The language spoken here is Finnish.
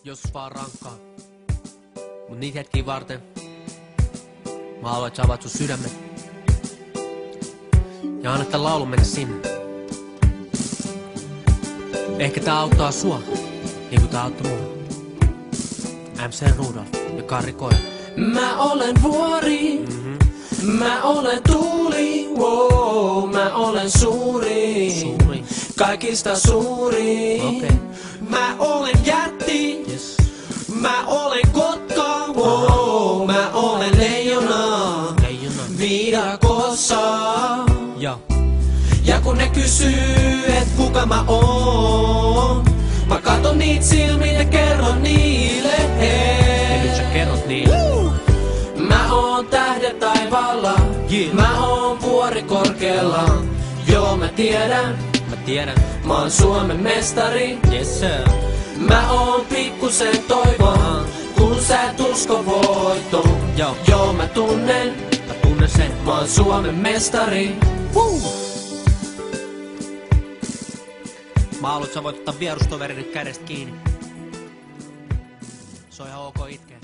joskus vaan rankkaa. Mut niitä hetkiä varten mä haluan, että sä avaat sun sydämen. Ja anna tän laulun mennä sinne. Ehkä tää auttaa sua, niinku tää auttoi mua. MC Rudolf ja Karri Koja. Mä olen vuori, mä olen tuuli, wow, mä olen suuri, kaikista suuri. Okay. Mä olen jätti, Yes. mä olen kotka, wow, mä olen leijona, viidakossa. Ja. Ja kun ne kysyy, et kuka mä oon, mä katon niitä silmiin ja kerron niille, Ja nyt sä kerrot niille. Mä oon tähdet taivaalla, mä oon vuori korkealla. Joo mä tiedän, mä oon Suomen mestari. Yes sir. Mä oon pikkusen toivoa, kun sä et usko voittoon. Joo mä tunnen sen. mä oon Suomen mestari. Mä haluan, että sä voit ottaa vierustoverin kädestä kiinni. Se on ihan ok itkeä.